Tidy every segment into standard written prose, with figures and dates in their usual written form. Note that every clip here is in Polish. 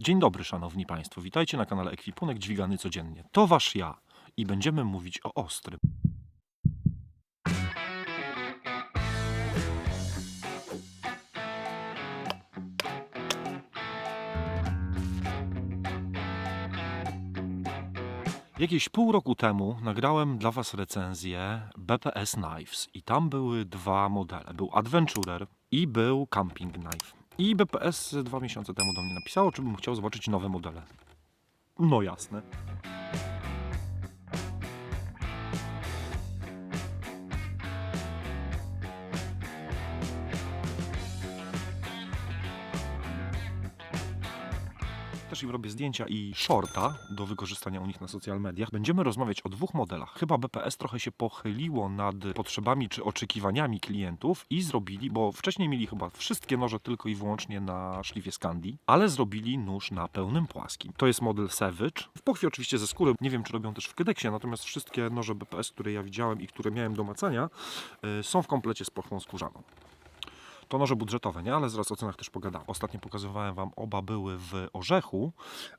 Dzień dobry, szanowni państwo. Witajcie na kanale Ekwipunek Dźwigany Codziennie. To wasz ja i będziemy mówić o ostrym. Jakieś pół roku temu nagrałem dla was recenzję BPS Knives i tam były dwa modele. Był Adventurer i był Camping Knife. I BPS 2 miesiące temu do mnie napisało, czy bym chciał zobaczyć nowe modele. No jasne. Też im robię zdjęcia i shorta do wykorzystania u nich na social mediach. Będziemy rozmawiać o dwóch modelach. Chyba BPS trochę się pochyliło nad potrzebami czy oczekiwaniami klientów i zrobili, bo wcześniej mieli chyba wszystkie noże tylko i wyłącznie na szlifie Scandi, ale zrobili nóż na pełnym płaskim. To jest model Savage. W pochwie oczywiście ze skóry. Nie wiem, czy robią też w Kydeksie, natomiast wszystkie noże BPS, które ja widziałem i które miałem do macania, są w komplecie z pochwą skórzaną. To noże budżetowe, nie? Ale zaraz o cenach też pogadam. Ostatnio pokazywałem wam, oba były w orzechu,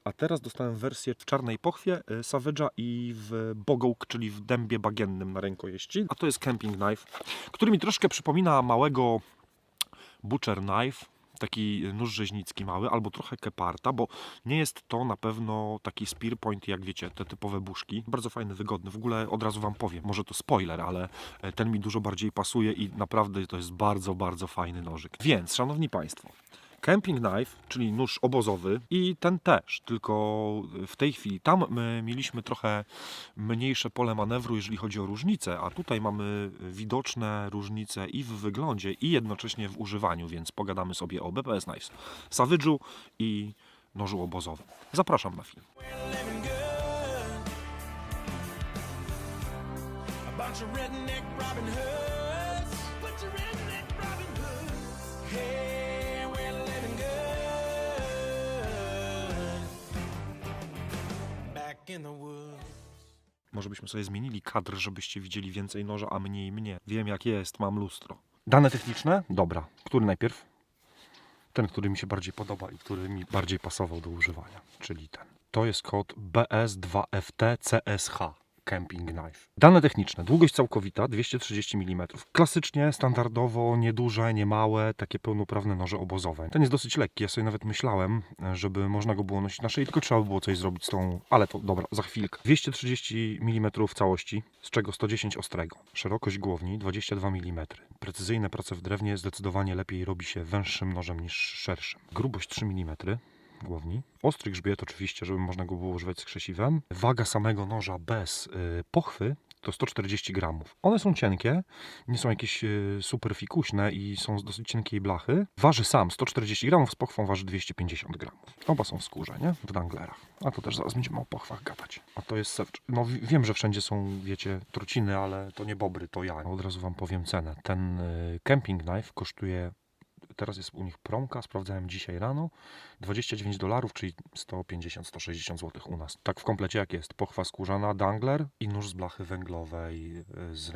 a teraz dostałem wersję w czarnej pochwie Savage'a i w bogołk, czyli w dębie bagiennym na rękojeści. A to jest Camping Knife, który mi troszkę przypomina małego Butcher Knife, taki nóż rzeźnicki mały, albo trochę keparta, bo nie jest to na pewno taki spear point, jak wiecie, te typowe buszki. Bardzo fajny, wygodny. W ogóle od razu wam powiem, może to spoiler, ale ten mi dużo bardziej pasuje i naprawdę to jest bardzo, bardzo fajny nożyk. Więc, szanowni państwo, Camping Knife, czyli nóż obozowy i ten też, tylko w tej chwili tam my mieliśmy trochę mniejsze pole manewru, jeżeli chodzi o różnice, a tutaj mamy widoczne różnice i w wyglądzie, i jednocześnie w używaniu, więc pogadamy sobie o BPS Knives, Savage'u i nożu obozowym. Zapraszam na film. living good. A bunch of redneck Robin Hoods. Bunch of redneck Robin Hoods. Hey, we're living good. Back in the woods. Może byśmy sobie zmienili kadr, żebyście widzieli więcej noża, a mniej mnie. Wiem jak jest, mam lustro. Dane techniczne? Dobra. Który najpierw? Ten, który mi się bardziej podoba i który mi bardziej pasował do używania, czyli ten. To jest kod BS2FT-CSH Camping Knife. Dane techniczne. Długość całkowita 230 mm. Klasycznie, standardowo, nieduże, niemałe, takie pełnoprawne noże obozowe. Ten jest dosyć lekki. Ja sobie nawet myślałem, żeby można go było nosić na szyi, tylko trzeba było coś zrobić z tą... Ale to dobra, za chwilkę. 230 mm całości, z czego 110 ostrego. Szerokość głowni 22 mm. Precyzyjne prace w drewnie zdecydowanie lepiej robi się węższym nożem niż szerszym. Grubość 3 mm. Głowni. Ostry grzbiet oczywiście, żeby można go było używać z krzesiwem. Waga samego noża bez pochwy to 140 gramów. One są cienkie, nie są jakieś super fikuśne i są z dosyć cienkiej blachy. Waży sam 140 gramów, z pochwą waży 250 gramów. Oba są w skórze, nie? W danglerach. A to też zaraz będziemy o pochwach gadać. A to jest Savage. No wiem, że wszędzie są, wiecie, truciny, ale to nie bobry, to ja. Od razu wam powiem cenę. Ten Camping Knife kosztuje... Teraz jest u nich promka, sprawdzałem dzisiaj rano, $29, czyli 150-160 zł u nas. Tak w komplecie jak jest, pochwa skórzana, dangler i nóż z blachy węglowej z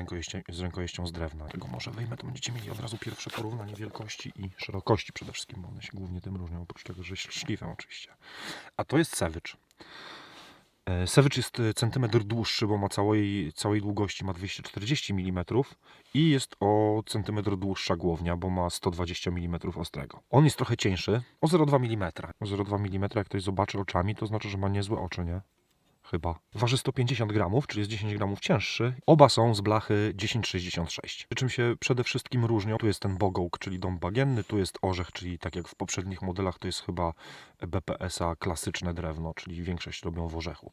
rękojeścią z drewna. Tego może wyjmę, to będziecie mieli od razu pierwsze porównanie wielkości i szerokości przede wszystkim, bo one się głównie tym różnią, oprócz tego, że szlifem oczywiście. A to jest Savage. Savage jest centymetr dłuższy, bo ma całej długości ma 240 mm i jest o centymetr dłuższa głownia, bo ma 120 mm ostrego. On jest trochę cieńszy, o 0,2 mm. O 0,2 mm, jak ktoś zobaczy oczami, to znaczy, że ma niezłe oczy, nie? Chyba. Waży 150 gramów, czyli jest 10 gramów cięższy. Oba są z blachy 1066. Przy czym się przede wszystkim różnią. Tu jest ten bogołk, czyli dąb bagienny, tu jest orzech, czyli tak jak w poprzednich modelach, to jest chyba BPS-a klasyczne drewno, czyli większość robią w orzechu.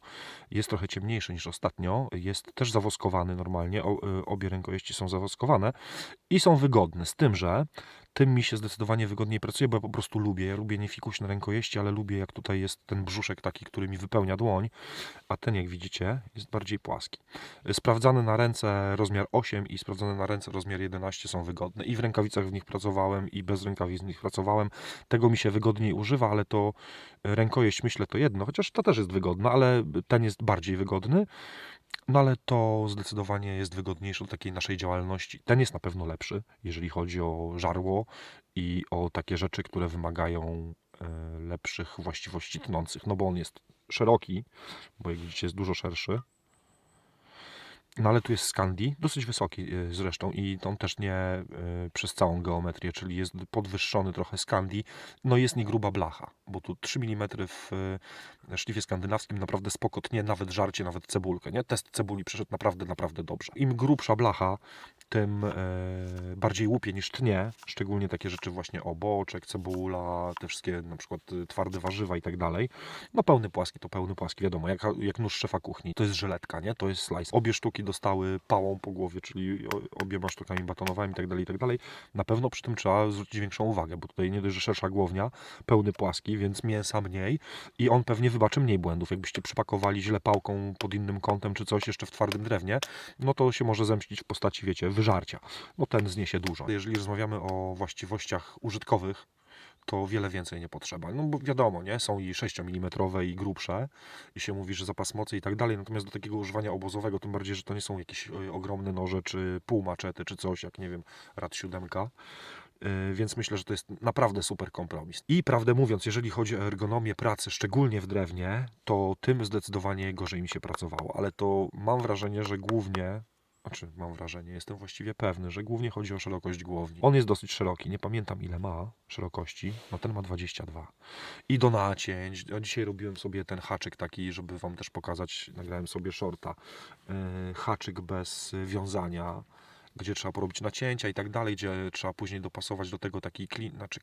Jest trochę ciemniejszy niż ostatnio, jest też zawoskowany normalnie, obie rękojeści są zawoskowane i są wygodne, z tym, że tym mi się zdecydowanie wygodniej pracuje, bo ja po prostu lubię. Ja lubię niefikuśne rękojeści, ale lubię jak tutaj jest ten brzuszek taki, który mi wypełnia dłoń, a ten jak widzicie jest bardziej płaski. Sprawdzane na ręce rozmiar 8 i sprawdzane na ręce rozmiar 11 są wygodne. I w rękawicach w nich pracowałem i bez rękawic w nich pracowałem. Tego mi się wygodniej używa, ale to rękojeść myślę to jedno, chociaż ta też jest wygodna, ale ten jest bardziej wygodny. No ale to zdecydowanie jest wygodniejsze do takiej naszej działalności. Ten jest na pewno lepszy, jeżeli chodzi o żarło i o takie rzeczy, które wymagają lepszych właściwości tnących, no bo on jest szeroki, bo jak widzicie jest dużo szerszy. No ale tu jest Scandi, dosyć wysoki zresztą i on też nie przez całą geometrię, czyli jest podwyższony trochę Scandi. No jest nie gruba blacha, bo tu 3 mm w szlifie skandynawskim naprawdę spoko tnie, nawet żarcie, nawet cebulkę, nie? Test cebuli przeszedł naprawdę, naprawdę dobrze. Im grubsza blacha, tym bardziej łupie niż tnie, szczególnie takie rzeczy właśnie boczek, cebula, te wszystkie na przykład twarde warzywa i tak dalej. No pełny płaski to pełny płaski, wiadomo, jak nóż szefa kuchni. To jest żyletka, nie? To jest slice. Obie sztuki dostały pałą po głowie, czyli obiema sztukami batonowałem i tak dalej, i tak dalej. Na pewno przy tym trzeba zwrócić większą uwagę, bo tutaj nie dość, że szersza głownia, pełny płaski, więc mięsa mniej i on pewnie wybaczy mniej błędów. Jakbyście przypakowali źle pałką pod innym kątem czy coś jeszcze w twardym drewnie, no to się może zemścić w postaci, wiecie, wyżarcia. No ten zniesie dużo. Jeżeli rozmawiamy o właściwościach użytkowych, to wiele więcej nie potrzeba. No bo wiadomo, nie? Są i 6 mm i grubsze i się mówi, że zapas mocy i tak dalej, natomiast do takiego używania obozowego, tym bardziej, że to nie są jakieś ogromne noże, czy półmaczety, czy coś, jak nie wiem, Rad 7. Więc myślę, że to jest naprawdę super kompromis. I prawdę mówiąc, jeżeli chodzi o ergonomię pracy, szczególnie w drewnie, to tym zdecydowanie gorzej mi się pracowało, ale to mam wrażenie, że głównie jestem właściwie pewny, że głównie chodzi o szerokość głowni. On jest dosyć szeroki, nie pamiętam ile ma szerokości, no ten ma 22. I do nacięć, dzisiaj robiłem sobie ten haczyk taki, żeby Wam też pokazać, nagrałem sobie shorta, haczyk bez wiązania, gdzie trzeba porobić nacięcia i tak dalej, gdzie trzeba później dopasować do tego taki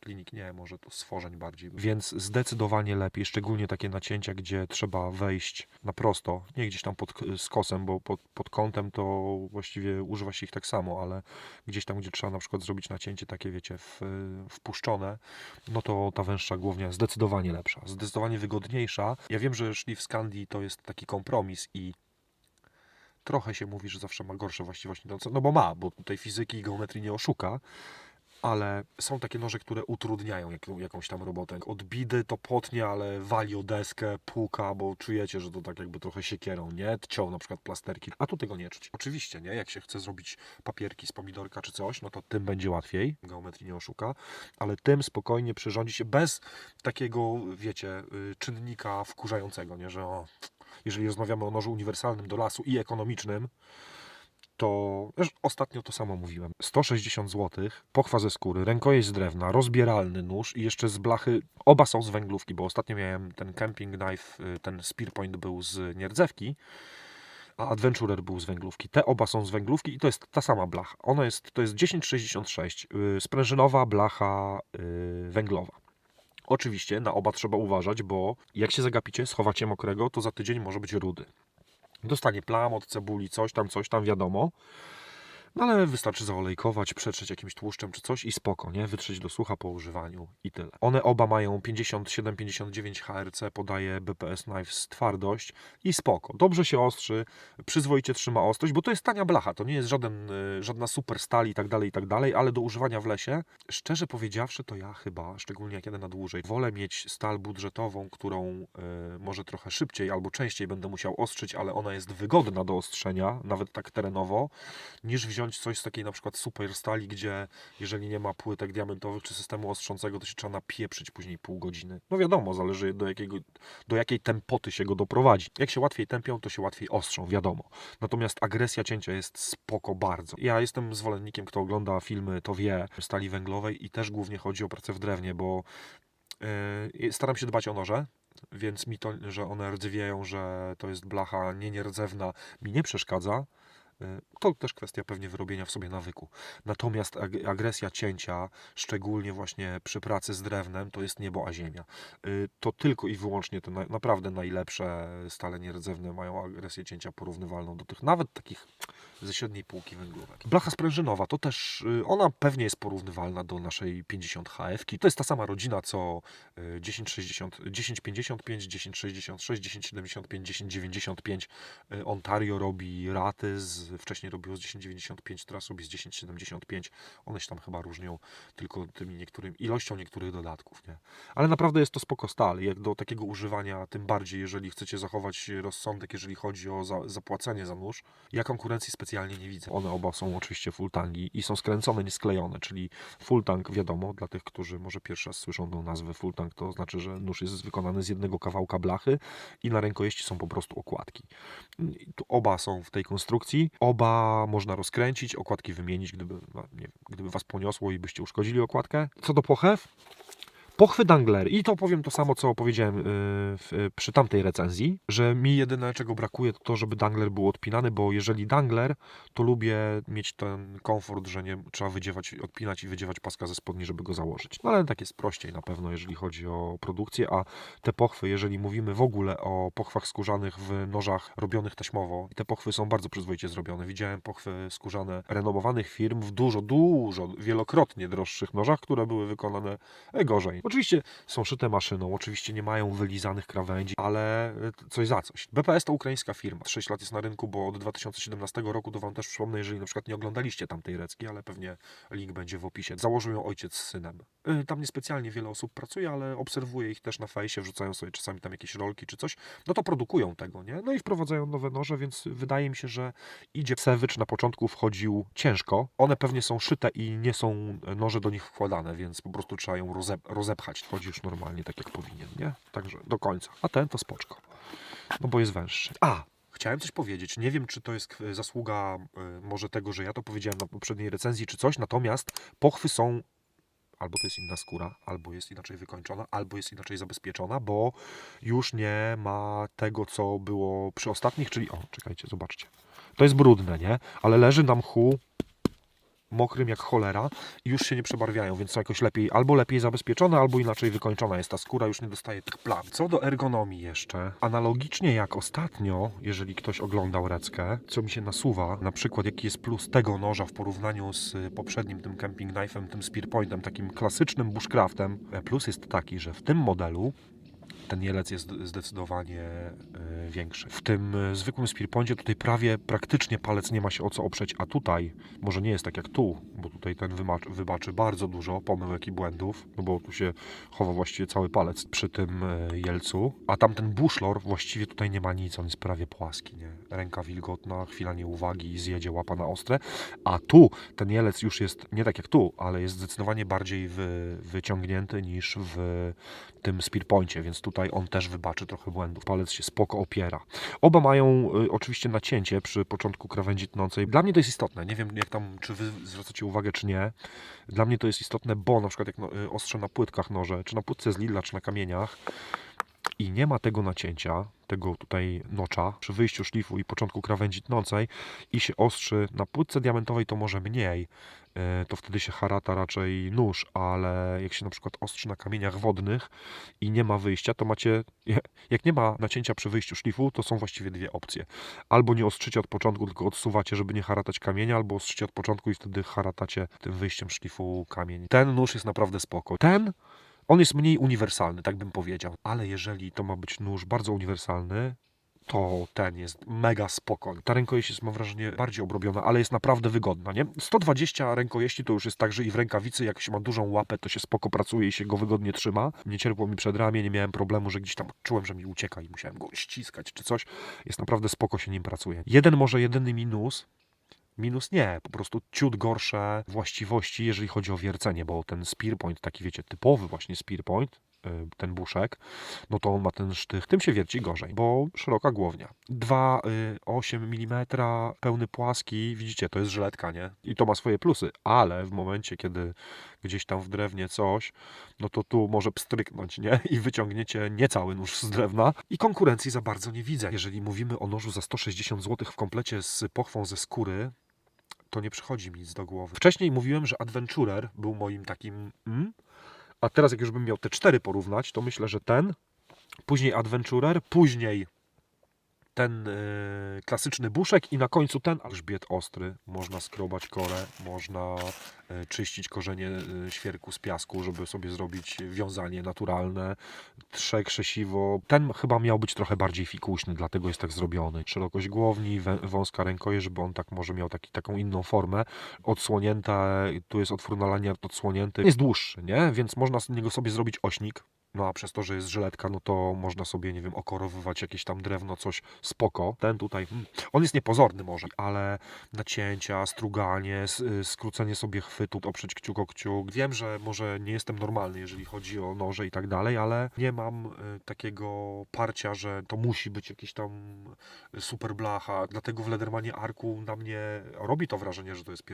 klinik nie, może to stworzeń bardziej. Więc zdecydowanie lepiej, szczególnie takie nacięcia, gdzie trzeba wejść na prosto, nie gdzieś tam pod skosem, bo pod kątem to właściwie używa się ich tak samo, ale gdzieś tam, gdzie trzeba na przykład zrobić nacięcie takie, wiecie, wpuszczone, no to ta węższa głownia jest zdecydowanie lepsza, zdecydowanie wygodniejsza. Ja wiem, że szlif Scandi to jest taki kompromis i trochę się mówi, że zawsze ma gorsze właściwości, no bo ma, bo tutaj fizyki i geometrii nie oszuka, ale są takie noże, które utrudniają jakąś tam robotę. Od bidy to potnie, ale wali o deskę, puka, bo czujecie, że to tak jakby trochę siekierą, nie? Ciął na przykład plasterki, a tu tego nie czuć. Oczywiście, nie? Jak się chce zrobić papierki z pomidorka czy coś, no to tym będzie łatwiej, geometrii nie oszuka, ale tym spokojnie przyrządzi się bez takiego, wiecie, czynnika wkurzającego, nie? Że jeżeli rozmawiamy o nożu uniwersalnym do lasu i ekonomicznym, to ostatnio to samo mówiłem. 160 zł, pochwa ze skóry, rękojeść z drewna, rozbieralny nóż i jeszcze z blachy. Oba są z węglówki, bo ostatnio miałem ten camping knife, ten Spearpoint był z nierdzewki, a Adventurer był z węglówki. Te oba są z węglówki i to jest ta sama blacha. To jest 1066, sprężynowa blacha węglowa. Oczywiście na oba trzeba uważać, bo jak się zagapicie, schowacie mokrego, to za tydzień może być rudy. Dostanie plam od cebuli, coś tam, wiadomo. No ale wystarczy zaolejkować, przetrzeć jakimś tłuszczem czy coś i spoko, nie? Wytrzeć do sucha po używaniu i tyle. One oba mają 57-59 HRC, podaje BPS Knives twardość i spoko. Dobrze się ostrzy, przyzwoicie trzyma ostrość, bo to jest tania blacha, to nie jest żadna super stal i tak dalej, ale do używania w lesie, szczerze powiedziawszy, to ja chyba, szczególnie jak jadę na dłużej, wolę mieć stal budżetową, którą może trochę szybciej albo częściej będę musiał ostrzyć, ale ona jest wygodna do ostrzenia, nawet tak terenowo, niż wziąć coś z takiej na przykład super stali, gdzie jeżeli nie ma płytek diamentowych czy systemu ostrzącego, to się trzeba napieprzyć później pół godziny. No wiadomo, zależy do jakiej tempoty się go doprowadzi. Jak się łatwiej tępią, to się łatwiej ostrzą, wiadomo. Natomiast agresja cięcia jest spoko bardzo. Ja jestem zwolennikiem, kto ogląda filmy, to wie, stali węglowej i też głównie chodzi o pracę w drewnie, bo staram się dbać o noże, więc mi to, że one rdzewieją, że to jest blacha nierdzewna, mi nie przeszkadza. To też kwestia pewnie wyrobienia w sobie nawyku. Natomiast agresja cięcia, szczególnie właśnie przy pracy z drewnem, to jest niebo a ziemia. To tylko i wyłącznie te naprawdę najlepsze stale nierdzewne mają agresję cięcia porównywalną do tych nawet takich ze średniej półki węglówek. Blacha sprężynowa to też, ona pewnie jest porównywalna do naszej 50 HF-ki. To jest ta sama rodzina co 1055, 1066, 1075, 1095. Ontario robi raty z wcześniej robiło z 1095, teraz robi z 1075. One się tam chyba różnią tylko tymi ilością niektórych dodatków, nie? Ale naprawdę jest to spoko stal. Jak do takiego używania, tym bardziej jeżeli chcecie zachować rozsądek, jeżeli chodzi o zapłacenie za nóż, ja konkurencji specjalnie nie widzę. One oba są oczywiście full tangi i są skręcone, nie sklejone, czyli full tang, wiadomo, dla tych, którzy może pierwszy raz słyszą tą nazwę full tang, to znaczy, że nóż jest wykonany z jednego kawałka blachy i na rękojeści są po prostu okładki. I tu oba są w tej konstrukcji, oba można rozkręcić, okładki wymienić, gdyby was poniosło i byście uszkodzili okładkę. Co do pochew? Pochwy Dangler. I to powiem to samo, co powiedziałem przy tamtej recenzji, że mi jedyne, czego brakuje, to żeby Dangler był odpinany, bo jeżeli Dangler, to lubię mieć ten komfort, że nie trzeba odpinać i wydziewać paska ze spodni, żeby go założyć. No ale tak jest prościej na pewno, jeżeli chodzi o produkcję, a te pochwy, jeżeli mówimy w ogóle o pochwach skórzanych w nożach robionych taśmowo, te pochwy są bardzo przyzwoicie zrobione. Widziałem pochwy skórzane renomowanych firm w dużo, wielokrotnie droższych nożach, które były wykonane gorzej. Oczywiście są szyte maszyną, oczywiście nie mają wylizanych krawędzi, ale coś za coś. BPS to ukraińska firma. 6 lat jest na rynku, bo od 2017 roku, to wam też przypomnę, jeżeli na przykład nie oglądaliście tamtej recki, ale pewnie link będzie w opisie. Założył ją ojciec z synem. Tam niespecjalnie wiele osób pracuje, ale obserwuję ich też na fejsie, wrzucają sobie czasami tam jakieś rolki czy coś. No to produkują tego, nie? No i wprowadzają nowe noże, więc wydaje mi się, że idzie Savage na początku wchodził ciężko. One pewnie są szyte i nie są noże do nich wkładane, więc po prostu trzeba ją rozepchać. Wchodzi już normalnie tak jak powinien, nie? Także do końca. A ten to spoczko. No bo jest węższy. Chciałem coś powiedzieć. Nie wiem, czy to jest zasługa może tego, że ja to powiedziałem na poprzedniej recenzji, czy coś, natomiast pochwy są albo to jest inna skóra, albo jest inaczej wykończona, albo jest inaczej zabezpieczona, bo już nie ma tego, co było przy ostatnich, czyli czekajcie, zobaczcie. To jest brudne, nie? Ale leży na mchu mokrym jak cholera i już się nie przebarwiają, więc są jakoś lepiej zabezpieczone, albo inaczej wykończona jest ta skóra, już nie dostaje tych plam. Co do ergonomii jeszcze, analogicznie jak ostatnio, jeżeli ktoś oglądał reckę, co mi się nasuwa, na przykład jaki jest plus tego noża w porównaniu z poprzednim tym camping knife'em, tym spearpointem, takim klasycznym bushcraftem, plus jest taki, że w tym modelu ten jelec jest zdecydowanie większy. W tym zwykłym spearpoincie tutaj praktycznie palec nie ma się o co oprzeć, a tutaj może nie jest tak jak tu, bo tutaj ten wybaczy bardzo dużo pomyłek i błędów, no bo tu się chowa właściwie cały palec przy tym jelcu, a tamten bushlor właściwie tutaj nie ma nic, on jest prawie płaski, nie? Ręka wilgotna, chwila nieuwagi i zjedzie łapa na ostre, a tu ten jelec już jest nie tak jak tu, ale jest zdecydowanie bardziej wyciągnięty niż w tym spearpoincie, więc tutaj on też wybaczy trochę błędów. Palec się spoko opiera. Oba mają oczywiście nacięcie przy początku krawędzi tnącej. Dla mnie to jest istotne. Nie wiem, jak tam, czy wy zwracacie uwagę, czy nie. Dla mnie to jest istotne, bo na przykład jak ostrzę na płytkach noże, czy na płytce z Lidla, czy na kamieniach i nie ma tego nacięcia, tego tutaj nocza przy wyjściu szlifu i początku krawędzi tnącej i się ostrzy na płytce diamentowej, to może mniej, to wtedy się harata raczej nóż, ale jak się na przykład ostrzy na kamieniach wodnych i nie ma wyjścia, to macie, jak nie ma nacięcia przy wyjściu szlifu, to są właściwie dwie opcje. Albo nie ostrzycie od początku, tylko odsuwacie, żeby nie haratać kamienia, albo ostrzycie od początku i wtedy haratacie tym wyjściem szlifu kamień. Ten nóż jest naprawdę spoko. On jest mniej uniwersalny, tak bym powiedział. Ale jeżeli to ma być nóż bardzo uniwersalny, to ten jest mega spoko. Ta rękojeść jest, mam wrażenie, bardziej obrobiona, ale jest naprawdę wygodna, nie? 120 rękojeści to już jest tak, że i w rękawicy, jak się ma dużą łapę, to się spoko pracuje i się go wygodnie trzyma. Nie cierpło mi przedramię, nie miałem problemu, że gdzieś tam czułem, że mi ucieka i musiałem go ściskać czy coś. Jest naprawdę spoko się nim pracuje. Jedyny minus nie, po prostu ciut gorsze właściwości, jeżeli chodzi o wiercenie, bo ten spearpoint, taki wiecie, typowy właśnie spearpoint, ten buszek, no to on ma ten sztych, tym się wierci gorzej, bo szeroka głownia. 2,8 mm, pełny płaski, widzicie, to jest żyletka, nie? I to ma swoje plusy, ale w momencie, kiedy gdzieś tam w drewnie coś, no to tu może pstryknąć, nie? I wyciągniecie niecały nóż z drewna i konkurencji za bardzo nie widzę. Jeżeli mówimy o nożu za 160 zł w komplecie z pochwą ze skóry, to nie przychodzi mi nic do głowy. Wcześniej mówiłem, że Adventurer był moim takim a teraz jak już bym miał te 4 porównać, to myślę, że ten, później Adventurer, później ten klasyczny buszek i na końcu ten grzbiet ostry. Można skrobać korę, można czyścić korzenie świerku z piasku, żeby sobie zrobić wiązanie naturalne, trze krzesiwo. Ten chyba miał być trochę bardziej fikuśny, dlatego jest tak zrobiony. Szerokość głowni, wąska rękojeść, żeby on tak może miał taką inną formę. Odsłonięte, tu jest otwór na laniard odsłonięty. Jest dłuższy, nie? Więc można z niego sobie zrobić ośnik. No a przez to, że jest żyletka, no to można sobie, nie wiem, okorowywać jakieś tam drewno, coś spoko. Ten tutaj, on jest niepozorny może, ale nacięcia, struganie, skrócenie sobie chwytu, oprzeć kciuk o kciuk. Wiem, że może nie jestem normalny, jeżeli chodzi o noże i tak dalej, ale nie mam takiego parcia, że to musi być jakiś tam super blacha. Dlatego w Ledermanie Arku na mnie robi to wrażenie, że to jest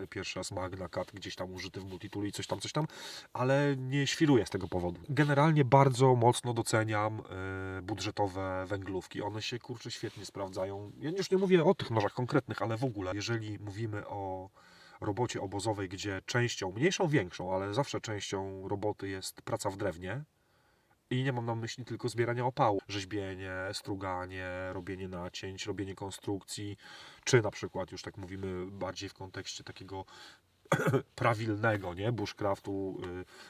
pierwszy raz Magna Cat gdzieś tam użyty w multitoolu i coś tam, ale nie świruję z tego powodu. Generalnie bardzo mocno doceniam budżetowe węglówki. One się, kurczę, świetnie sprawdzają. Ja już nie mówię o tych nożach konkretnych, ale w ogóle, jeżeli mówimy o robocie obozowej, gdzie częścią, mniejszą, większą, ale zawsze częścią roboty jest praca w drewnie, i nie mam na myśli tylko zbierania opału. Rzeźbienie, struganie, robienie nacięć, robienie konstrukcji, czy na przykład, już tak mówimy bardziej w kontekście takiego prawilnego, nie? Bushcraftu,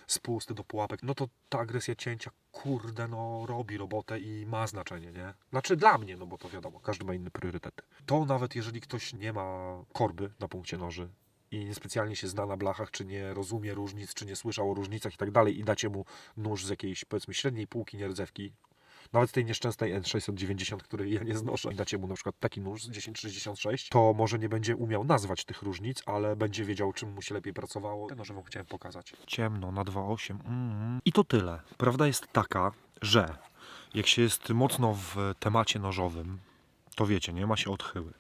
spusty do pułapek, no to ta agresja cięcia, kurde, no robi robotę i ma znaczenie, nie? Znaczy dla mnie, no bo to wiadomo, każdy ma inne priorytety. To nawet jeżeli ktoś nie ma korby na punkcie noży i niespecjalnie się zna na blachach, czy nie rozumie różnic, czy nie słyszał o różnicach i tak dalej i dacie mu nóż z jakiejś, powiedzmy, średniej półki nierdzewki, nawet tej nieszczęsnej N690, której ja nie znoszę, i dacie mu na przykład taki nóż z 1066, to może nie będzie umiał nazwać tych różnic, ale będzie wiedział, czym mu się lepiej pracowało. Te noże wam chciałem pokazać. Ciemno, na 2.8. I to tyle. Prawda jest taka, że jak się jest mocno w temacie nożowym, to wiecie, nie ma się odchyły.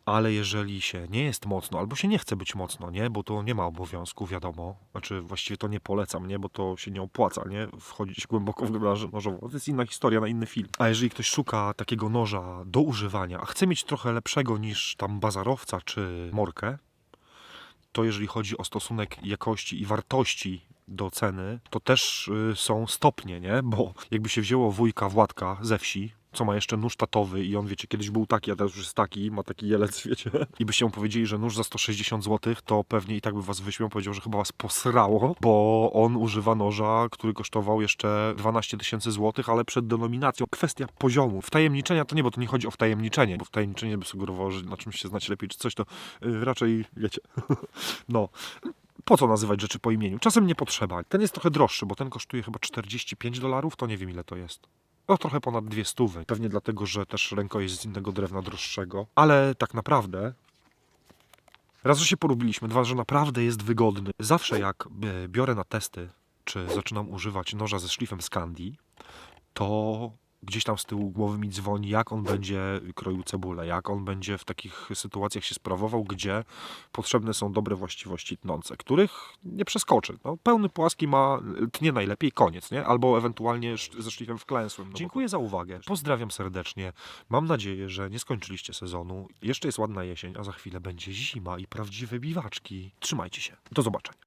Ale jeżeli się nie jest mocno, albo się nie chce być mocno, nie? Bo to nie ma obowiązku, wiadomo. Znaczy, właściwie to nie polecam, nie? Bo to się nie opłaca, nie? Wchodzić głęboko w branżę nożową. To jest inna historia na inny film. A jeżeli ktoś szuka takiego noża do używania, a chce mieć trochę lepszego niż tam bazarowca czy morkę, to jeżeli chodzi o stosunek jakości i wartości do ceny, to też są stopnie, nie? Bo jakby się wzięło wujka Władka ze wsi, co ma jeszcze nóż tatowy i on, wiecie, kiedyś był taki, a teraz już jest taki, ma taki jelec, wiecie, i byście mu powiedzieli, że nóż za 160 zł, to pewnie i tak by was wyśmiał, powiedział, że chyba was posrało, bo on używa noża, który kosztował jeszcze 12 000 złotych, ale przed denominacją. Kwestia poziomu. Wtajemniczenia to nie, bo to nie chodzi o wtajemniczenie, bo wtajemniczenie by sugerowało, że na czymś się znacie lepiej, czy coś, to raczej, wiecie, no. Po co nazywać rzeczy po imieniu? Czasem nie potrzeba. Ten jest trochę droższy, bo ten kosztuje chyba $45, to nie wiem ile to jest. No trochę ponad 200. Pewnie dlatego, że też rękojeść z innego drewna droższego. Ale tak naprawdę, raz, że się porobiliśmy, dwa, że naprawdę jest wygodny. Zawsze jak biorę na testy, czy zaczynam używać noża ze szlifem Scandi, to gdzieś tam z tyłu głowy mi dzwoni, jak on będzie kroił cebulę, jak on będzie w takich sytuacjach się sprawował, gdzie potrzebne są dobre właściwości tnące, których nie przeskoczy. No, pełny płaski tnie najlepiej, koniec, nie? Albo ewentualnie ze szlifem wklęsłym. No dziękuję za uwagę. Pozdrawiam serdecznie. Mam nadzieję, że nie skończyliście sezonu. Jeszcze jest ładna jesień, a za chwilę będzie zima i prawdziwe biwaczki. Trzymajcie się. Do zobaczenia.